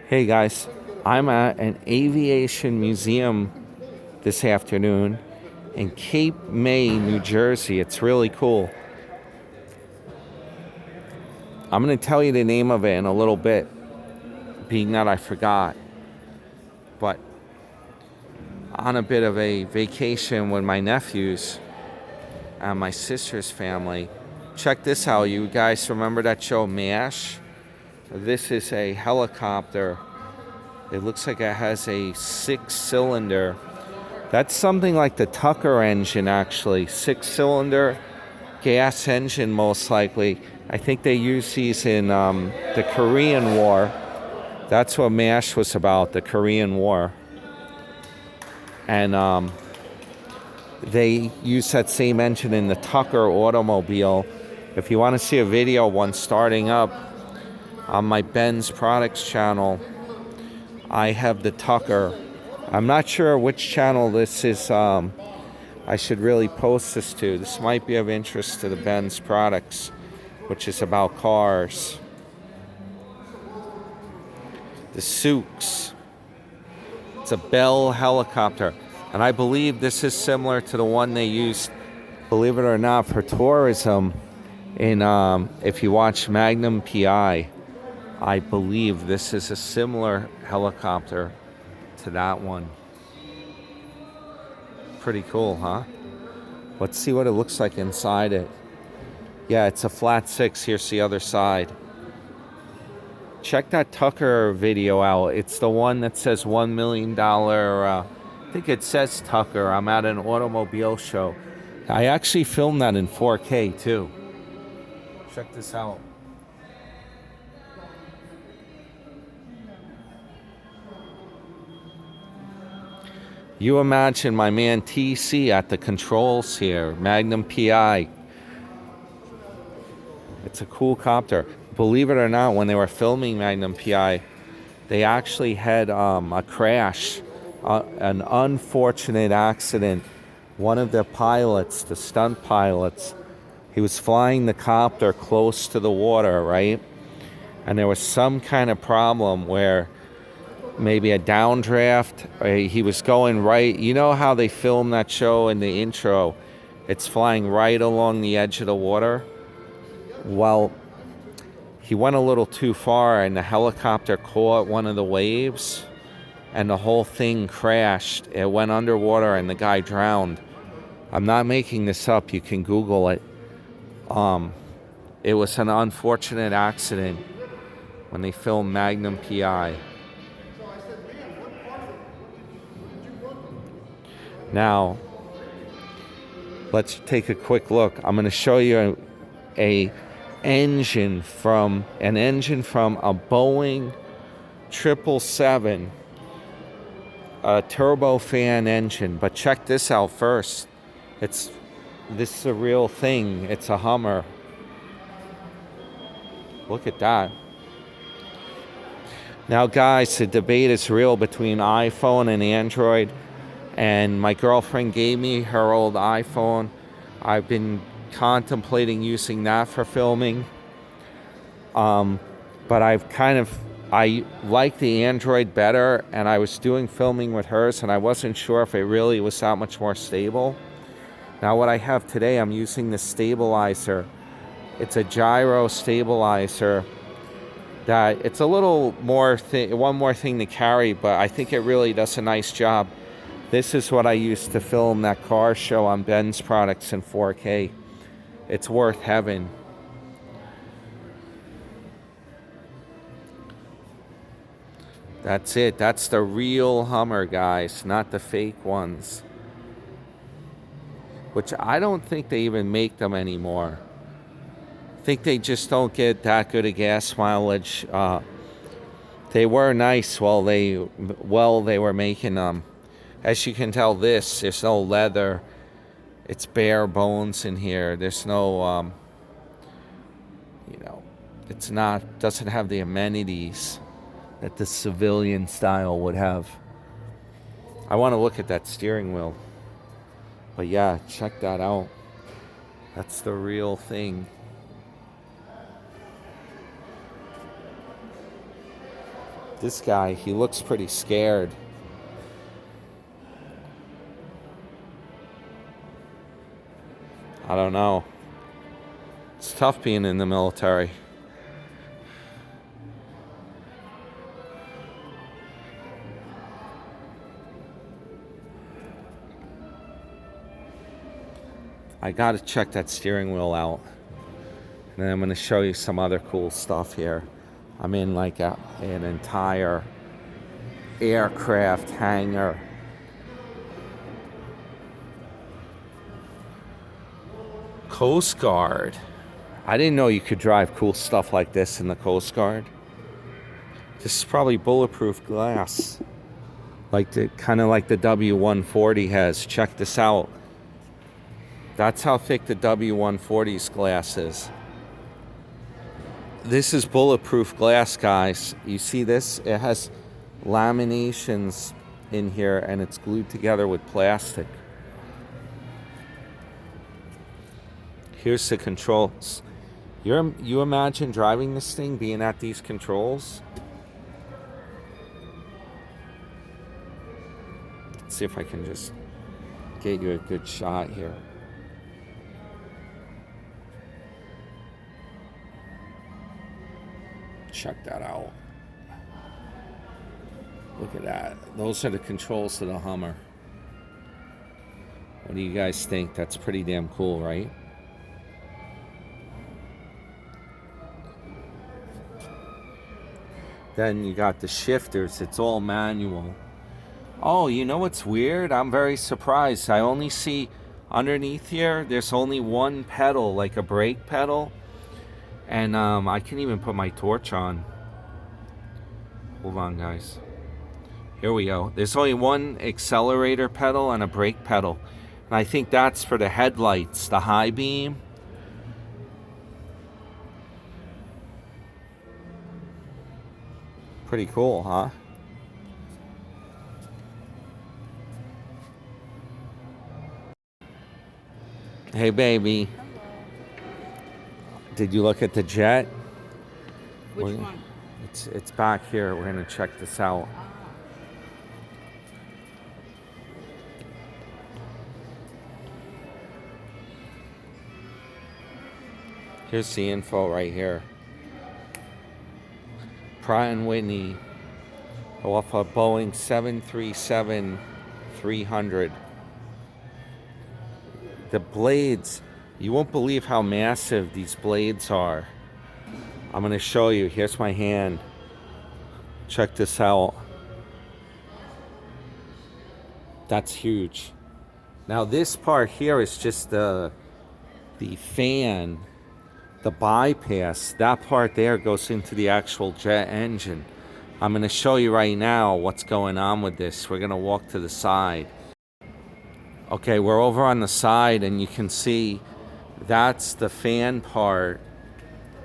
Hey guys, I'm at an aviation museum this afternoon in Cape May, New Jersey. It's really cool. I'm going to tell you the name of it in a little bit, being that I forgot. But on a bit of a vacation with my nephews and my sister's family. Check this out. You guys remember that show MASH? This is a helicopter. It looks like it has a 6-cylinder. That's something like the Tucker engine, actually. 6-cylinder gas engine, most likely. I think they used these in the Korean War. That's what MASH was about, the Korean War. And they used that same engine in the Tucker automobile. If you want to see a video, one starting up on my Ben's Products channel, I have the Tucker. I'm not sure which channel this is. I should really post this to. This might be of interest to the Ben's Products, which is about cars. The Souks. It's a Bell helicopter. And I believe this is similar to the one they used, believe it or not, for tourism in, if you watch Magnum PI. I believe this is a similar helicopter to that one. Pretty cool, huh? Let's see what it looks like inside it. Yeah, it's a flat 6. Here's the other side. Check that Tucker video out. It's the one that says $1 million. I think it says Tucker. I'm at an automobile show. I actually filmed that in 4K too. Check this out. You imagine my man TC at the controls here, Magnum PI. It's a cool copter. Believe it or not, when they were filming Magnum PI, they actually had a crash, an unfortunate accident. One of the pilots, the stunt pilots, he was flying the copter close to the water, right? And there was some kind of problem where maybe a downdraft, he was going right. You know how they film that show in the intro? It's flying right along the edge of the water. Well, he went a little too far and the helicopter caught one of the waves and the whole thing crashed. It went underwater and the guy drowned. I'm not making this up. You can Google it. It was an unfortunate accident when they filmed Magnum PI. Now, let's take a quick look. I'm going to show you an engine from a Boeing 777, a turbofan engine. But check this out first. This is a real thing. It's a Hummer. Look at that. Now, guys, the debate is real between iPhone and Android. And my girlfriend gave me her old iPhone. I've been contemplating using that for filming. But I like the Android better, and I was doing filming with hers, and I wasn't sure if it really was that much more stable. Now what I have today, I'm using the stabilizer. It's a gyro stabilizer that it's a little more one more thing to carry, but I think it really does a nice job. This is what I used to film that car show on Ben's Products in 4K. It's worth heaven. That's it. That's the real Hummer, guys, not the fake ones. Which I don't think they even make them anymore. I think they just don't get that good a gas mileage. They were nice while they were making them. As you can tell, there's no leather. It's bare bones in here. There's no, doesn't have the amenities that the civilian style would have. I want to look at that steering wheel. But yeah, check that out. That's the real thing. This guy, he looks pretty scared. I don't know. It's tough being in the military. I gotta check that steering wheel out. And then I'm gonna show you some other cool stuff here. I'm in like an entire aircraft hangar. Coast Guard. I didn't know you could drive cool stuff like this in the Coast Guard. This is probably bulletproof glass. Like kind of like the W140 has. Check this out. That's how thick the W140's glass is. This is bulletproof glass, guys. You see this? It has laminations in here and it's glued together with plastic. Here's the controls. You imagine driving this thing, being at these controls? Let's see if I can just get you a good shot here. Check that out. Look at that. Those are the controls to the Hummer. What do you guys think? That's pretty damn cool, right? Then you got the shifters. It's all manual. Oh, you know what's weird? I'm very surprised. I only see underneath here, there's only one pedal, like a brake pedal. And I can even put my torch on. Hold on, guys. Here we go. There's only one accelerator pedal and a brake pedal. And I think that's for the headlights, the high beam. Pretty cool, huh? Hey, baby. Hello. Did you look at the jet? Which one? It's back here. We're gonna check this out. Here's the info right here. Pratt & Whitney off a Boeing 737-300. The blades, you won't believe how massive these blades are. I'm going to show you. Here's my hand. Check this out. That's huge. Now this part here is just the fan, the bypass. That part there goes into the actual jet engine. I'm going to show you right now what's going on with this. We're going to walk to the side. Okay, we're over on the side and you can see that's the fan part.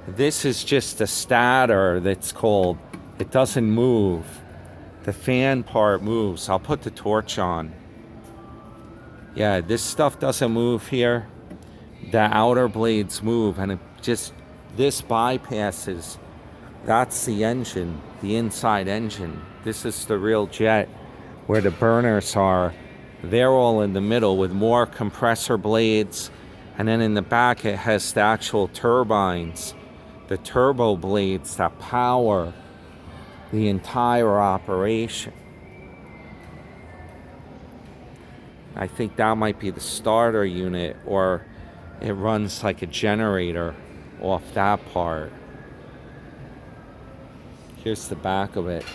This is just a stator that's cold. It doesn't move. The fan part moves. I'll put the torch on. Yeah, this stuff doesn't move here. The outer blades move and it just, this bypasses. That's the engine, the inside engine. This is the real jet where the burners are. They're all in the middle with more compressor blades. And then in the back, it has the actual turbines, the turbo blades that power the entire operation. I think that might be the starter unit, or it runs like a generator off that part. Here's the back of it.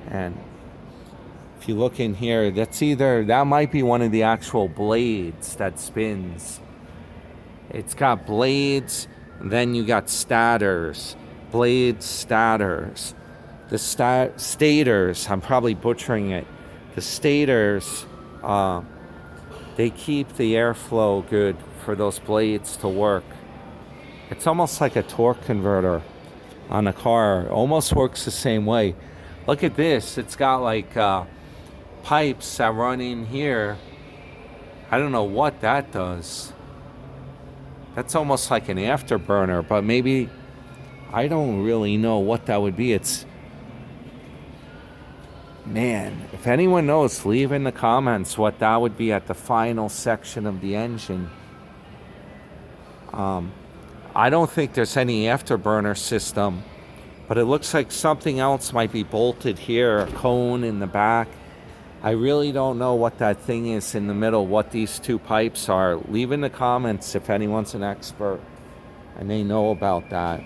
And if you look in here, that might be one of the actual blades that spins. It's got blades, then you got stators, blades, stators. The stators, I'm probably butchering it. The stators, they keep the airflow good for those blades to work. It's almost like a torque converter on a car. It almost works the same way. Look at this. It's got like pipes that run in here. I don't know what that does. That's almost like an afterburner, but maybe, I don't really know what that would be. Man, if anyone knows, leave in the comments what that would be at the final section of the engine. I don't think there's any afterburner system, but it looks like something else might be bolted here, a cone in the back. I really don't know what that thing is in the middle, what these two pipes are. Leave in the comments if anyone's an expert and they know about that.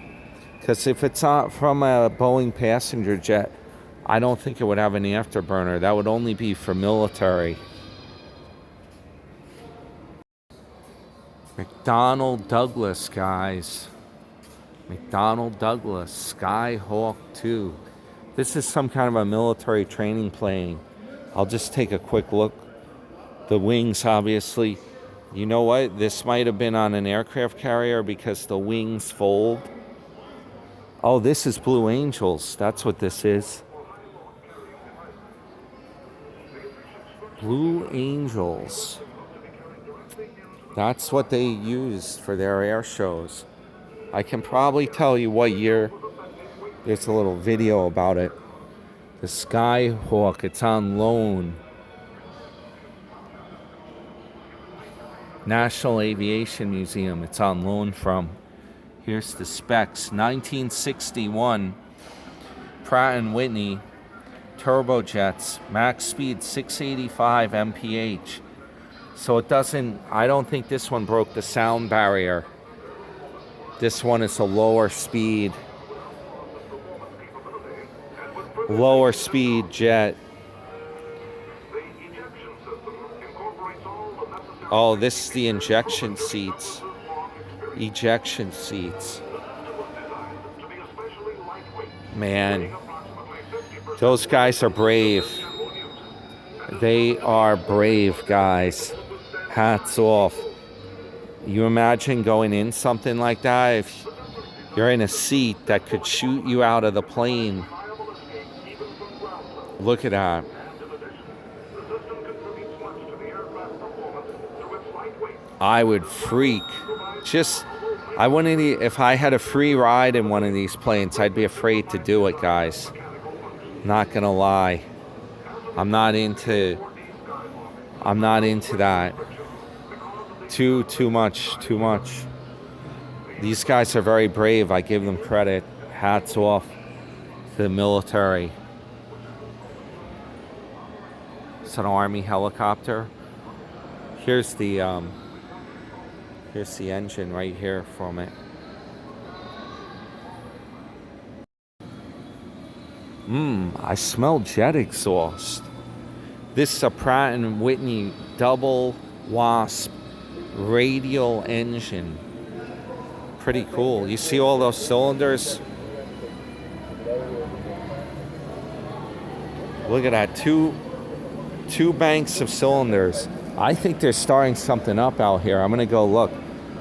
Because if it's not from a Boeing passenger jet, I don't think it would have an afterburner. That would only be for military. McDonnell Douglas, guys. McDonnell Douglas, Skyhawk 2. This is some kind of a military training plane. I'll just take a quick look. The wings, obviously. You know what? This might have been on an aircraft carrier because the wings fold. Oh, this is Blue Angels. That's what this is. Blue Angels. That's what they use for their air shows. I can probably tell you what year. There's a little video about it. The Skyhawk, it's on loan. National Aviation Museum, it's on loan from. Here's the specs. 1961 Pratt & Whitney turbojets, max speed 685 mph. So it doesn't, I don't think this one broke the sound barrier. This one is a lower speed jet. Oh, this is the injection seats. Ejection seats. Man, those guys are brave. They are brave, guys. Hats off. You imagine going in something like that? If you're in a seat that could shoot you out of the plane. Look at that. I would freak. I wouldn't, if I had a free ride in one of these planes, I'd be afraid to do it, guys. Not gonna lie. I'm not into that. Too much. These guys are very brave. I give them credit. Hats off to the military. It's an Army helicopter. Here's the engine right here from it. I smell jet exhaust. This is a Pratt & Whitney double wasp radial engine. Pretty cool. You see all those cylinders? Look at that. Two banks of cylinders. I think they're starting something up out here. I'm gonna go look.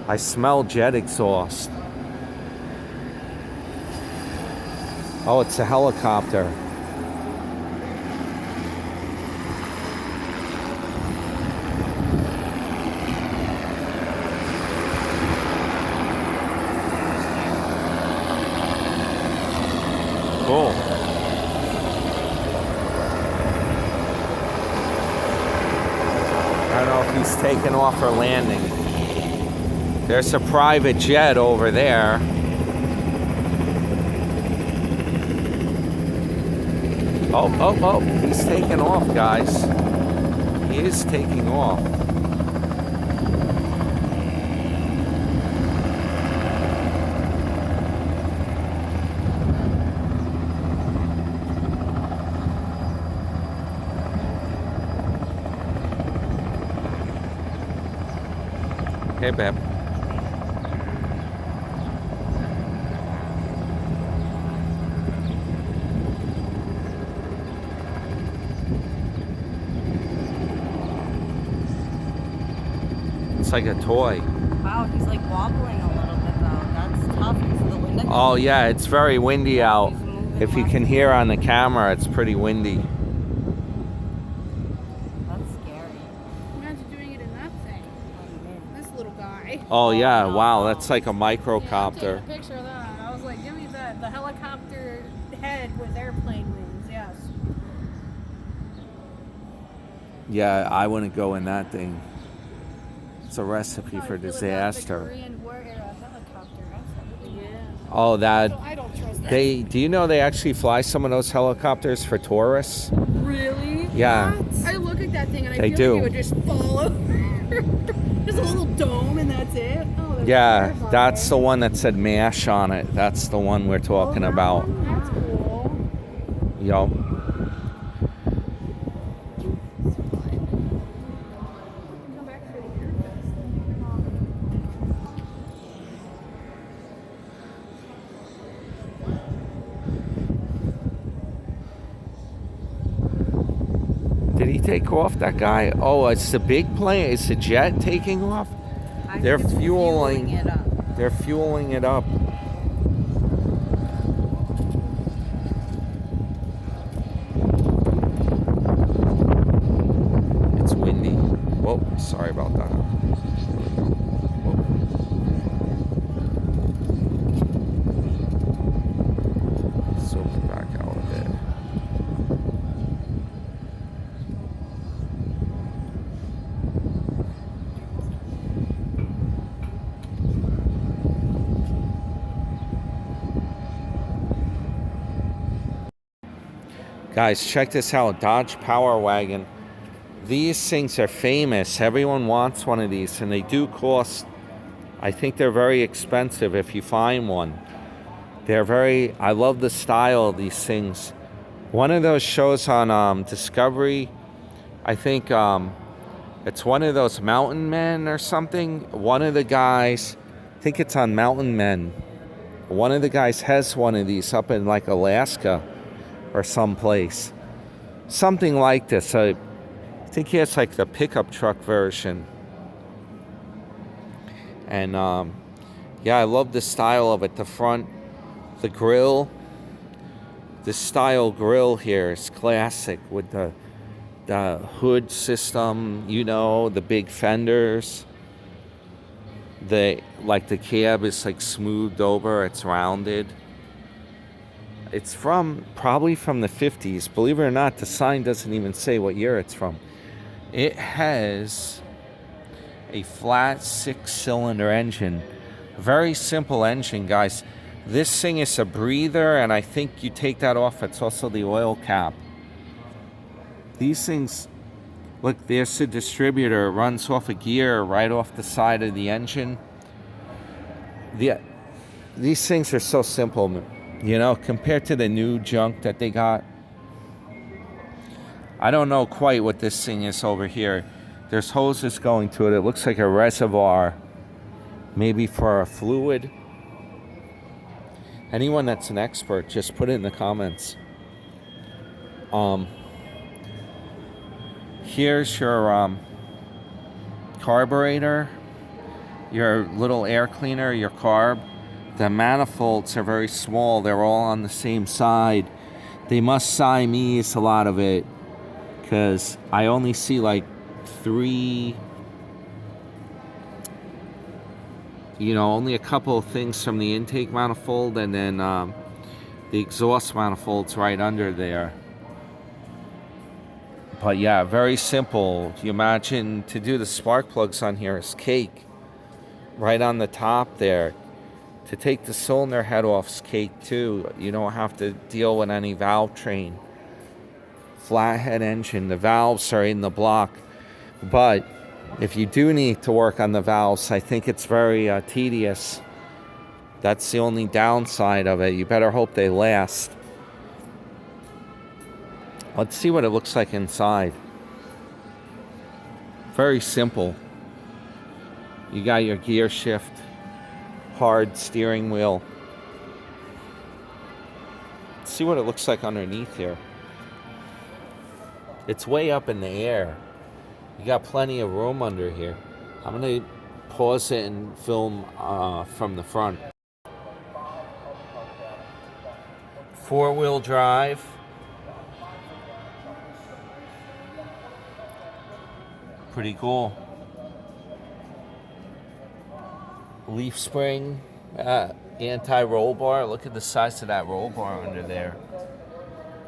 I smell jet exhaust. Oh, it's a helicopter. Cool. I don't know if he's taking off or landing. There's a private jet over there. Oh, he's taking off, guys. He is taking off. Hey, babe. It's like a toy. Wow, he's like wobbling a little bit though. That's tough because of the wind. Oh yeah, it's very windy out. If you can hear on the camera, it's pretty windy. That's scary. Imagine doing it in that thing. This little guy. Oh yeah, wow, that's like a Yeah, I'm microcopter. taking a picture of that. I was like, give me the helicopter head with airplane wings. Yes. 'Cause I think it's like a 2 meter. 2 meters. Yes. That's scary. Imagine doing it in that thing. Yeah, I wouldn't go in that thing. It's a recipe for How I feel about disaster. Victorian War era helicopter. Yeah. Oh, that So I don't trust that. do you know they actually fly some of those helicopters for tourists? Really? Yeah. What? I look at that thing and I They feel do. like it would just fall over. There's a little dome and that's it. Oh, that's Yeah, terrifying. that's the one that said MASH on it. That's the one we're talking that about. one? That's cool. Yup. Come back for the Beer Fest. Did he take off, that guy? Oh, it's the big plane. It's the jet taking off. I They're think it's fueling. it up. They're fueling it up. It's windy. Whoa, sorry about that. Whoa. Zoom it back out a bit. Guys, check this out. Dodge Power Wagon. These things are famous. Everyone wants one of these, and they do cost. I think they're very expensive if you find one. I love the style of these things. One of those shows on Discovery, I think it's one of those Mountain Men or something. One of the guys, I think it's on Mountain Men. One of the guys has one of these up in like Alaska or someplace. Something like this. I think he has like the pickup truck version. And yeah, I love the style of it. The front, the grill, the style grill here is classic with the hood system, you know, the big fenders. The cab is like smoothed over, it's rounded. It's probably from the 50s. Believe it or not, the sign doesn't even say what year it's from. It has a flat 6-cylinder engine. Very simple engine, guys. This thing is a breather, and I think you take that off, it's also the oil cap. These things, look, there's the distributor. It runs off a gear right off the side of the engine. These things are so simple, you know, compared to the new junk that they got. I don't know quite what this thing is over here. There's hoses going to it. It looks like a reservoir, maybe for a fluid. Anyone that's an expert, just put it in the comments. Here's your carburetor, your little air cleaner, your carb. The manifolds are very small. They're all on the same side. They must Siamese a lot of it, because I only see like 3, only a couple of things from the intake manifold, and then the exhaust manifold's right under there. But yeah, very simple. You imagine to do the spark plugs on here is cake. Right on the top there. To take the cylinder head off is cake too. You don't have to deal with any valve train. Flathead engine. The valves are in the block. But if you do need to work on the valves, I think it's very tedious. That's the only downside of it. You better hope they last. Let's see what it looks like inside. Very simple. You got your gear shift, hard steering wheel. Let's see what it looks like underneath here. It's way up in the air. You got plenty of room under here. I'm going to pause it and film from the front. 4-wheel drive. Pretty cool. Leaf spring, anti-roll bar. Look at the size of that roll bar under there.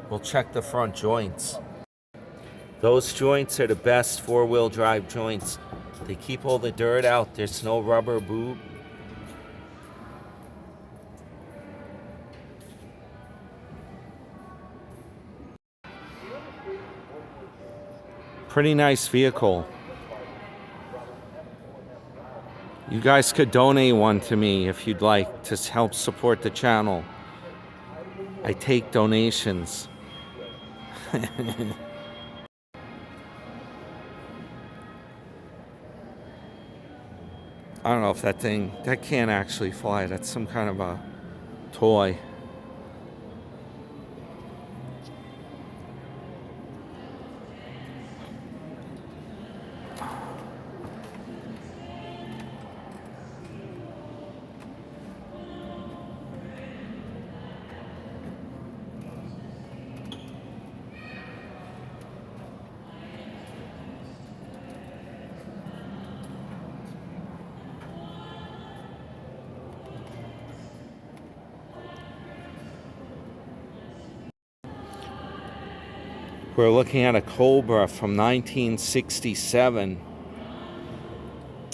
We'll check the front joints. Those joints are the best four-wheel drive joints. They keep all the dirt out. There's no rubber boob. Pretty nice vehicle. You guys could donate one to me if you'd like to help support the channel. I take donations. I don't know if that can't actually fly. That's some kind of a toy. We're looking at a Cobra from 1967.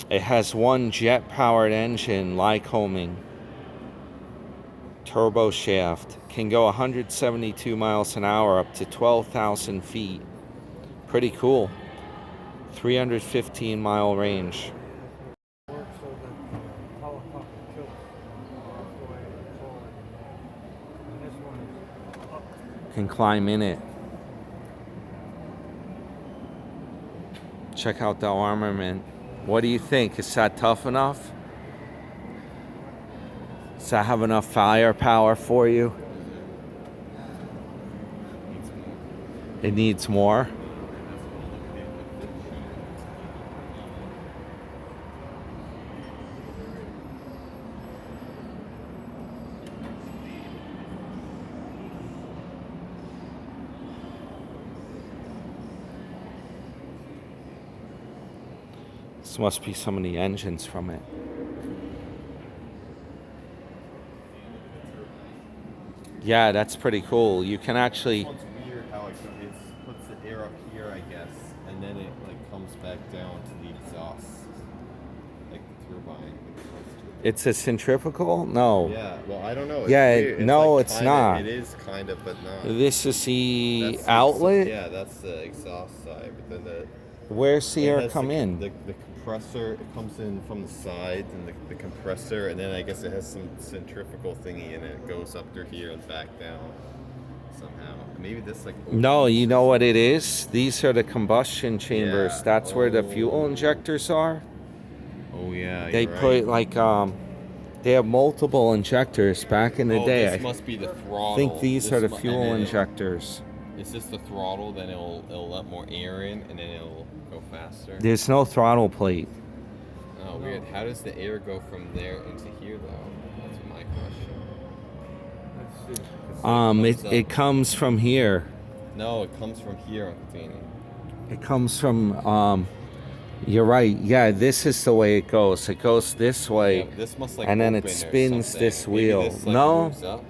It has one jet-powered engine, Lycoming, turbo shaft, can go 172 miles an hour up to 12,000 feet. Pretty cool. 315 mile range. Can climb in it. Check out the armament. What do you think? Is that tough enough? Does that have enough firepower for you? It needs more. This must be some of the engines from it. Yeah, that's pretty cool. You can actually... It's weird how it puts the air up here, I guess, and then it like comes back down to the exhaust, like the turbine. It's a centrifugal? No. Yeah, well, I don't know. It's Yeah, weird. no, like it's kinda, not. It is kind of, but not. This is the That's outlet? Yeah, that's the exhaust side, but then the... Where's the it air has come in? The compressor, it comes in from the side, and the compressor, and then I guess it has some centrifugal thingy in it. It goes up through here and back down somehow. Maybe this like... No, you know what it is? These are the combustion chambers. Yeah. That's where the fuel Oh. injectors are. Oh yeah, They you're put right. like they have multiple injectors back in the day. This I must be the throttle. think these are the This mu- fuel and then injectors. Is this the throttle? Then it'll let more air in, and then it'll go faster. There's no throttle plate. Oh, weird. How does the air go from there into here, though? That's my question. It comes from here. No, it comes from here, Uncle Danny. It comes from you're right. Yeah, this is the way it goes. It goes this way. Yeah, this must like and then it open or spins something. this Maybe wheel. this, like, No. moves up?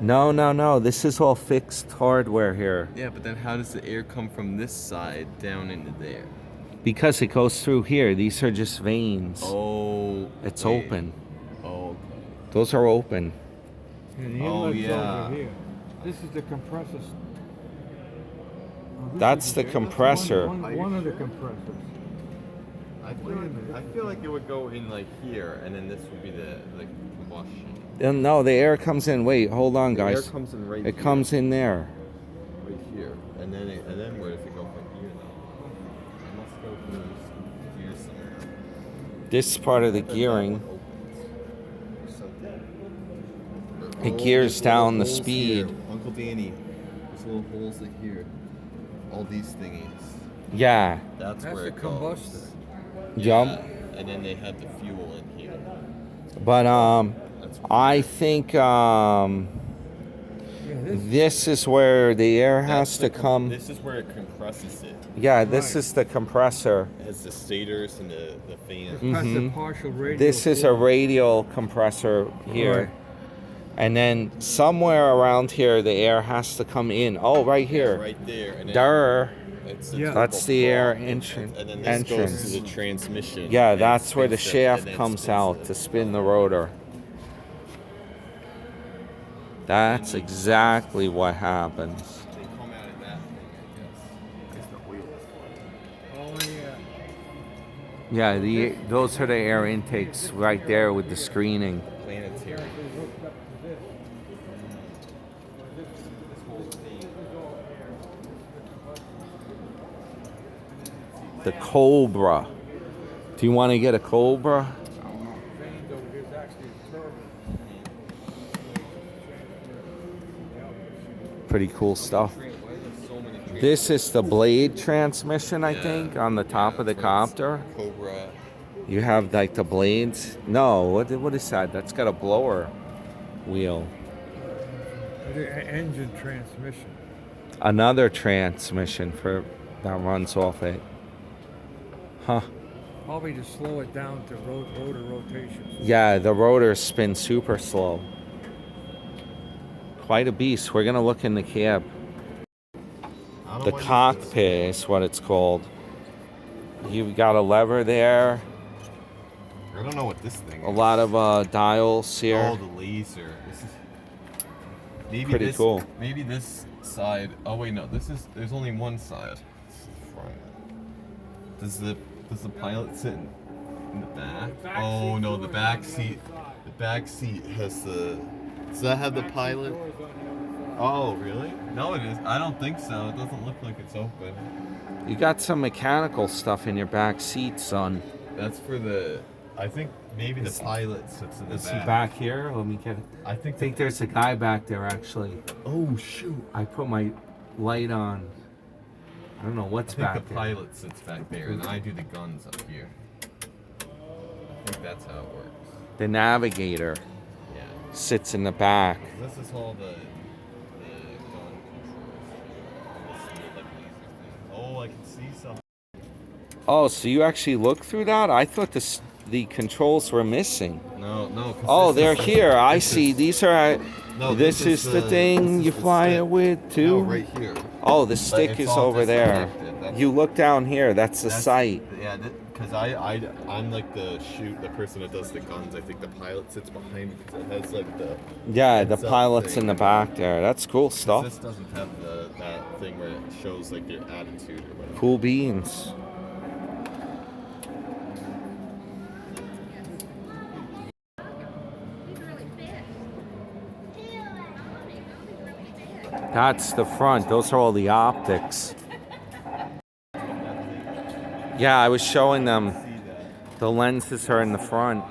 No. No. This is all fixed hardware here. Yeah, but then how does the air come from this side down into there? Because it goes through here. These are just veins. Oh. It's wait. open. Oh. Okay. Those are open. Yeah, the Oh, inlet's yeah. over here. This is the compressor. That's the compressor. One of the compressors. I feel like it would go in like here, and then this would be the combustion. No, the air comes in. Wait, hold on, The air guys. comes in right It here. comes in there. Right here, and then where does it go from here though? It must go through here somewhere. This is part of the Then that gearing. one opens or something. It Oh, gears there's down the little holes speed. here. Uncle Danny, there's little holes like here. All these thingies. Yeah. That's That's where the it goes. combustor. Jump. And then they had the fuel in here. But That's I think Yeah, this is where the air has to That's come. This is where it compresses it. Yeah, this Right. is the compressor. It has the stators and the fan. that's Mhm. the partial radial. This is a flow. radial compressor here. Right. And then somewhere around here the air has to come in. Oh, right here. Right there. And then, Durr. It's a Yeah. That's turbo the air prop, entrance. and then this goes to the transmission. Yeah, and that's where the spins it, and shaft then comes spins out it. to spin the rotor. That's exactly what happens. They come out of that thing, I guess. It's the wheel. Oh Yeah, yeah. those are the air intakes right there with the screening. Planetary. The Cobra. Do you want to get a Cobra? Pretty cool stuff. This is the blade transmission, I think, on the top of the copter. Cobra. You have like the blades. No, what is that? That's got a blower wheel. Engine transmission. Another transmission for that runs off it. Huh. Probably to slow it down to rotor rotations. Yeah, the rotors spin super slow. Quite a beast. We're gonna look in the cab. I don't The mind cockpit is what it's called. You've got a lever there. I don't know what this thing is. A lot of dials here. Oh, the laser. This is maybe Pretty this, cool. Maybe this side. Oh wait, no. This is. There's only one side. This is the front. Does the pilot sit in the back? Oh no, the back seat. The back seat has the. Does that have the pilot? Oh really? No, it is. I don't think so. It doesn't look like it's open. You got some mechanical stuff in your back seat, son. That's for the. I think maybe the pilot sits in the Is he back. back here? Let me get it. I think. I think there's a guy back there actually. Oh shoot! I put my light on. I don't know what's I think back the there. pilot sits back there, and I do the guns up here. I think that's how it works. The navigator Yeah. sits in the back. This is all the gun controls. This is like laser thing. Oh, I can see something. Oh, so you actually looked through that? I thought the controls were missing. No, no. 'cause Oh, this they're is- here. I this see. is- These are. No, this is the thing this you is the fly stick. it with too. No, right here. Oh, the stick it's is all over there. disconnected. That's- You look down here. That's the sight. Yeah, because I'm like the person that does the guns. I think the pilot sits behind me because it has like the. Yeah, the heads up pilot's thing. in the back there. That's cool 'Cause stuff. This doesn't have that thing where it shows like your attitude or whatever. Cool beans. That's the front. Those are all the optics. Yeah, I was showing them. The lenses are in the front.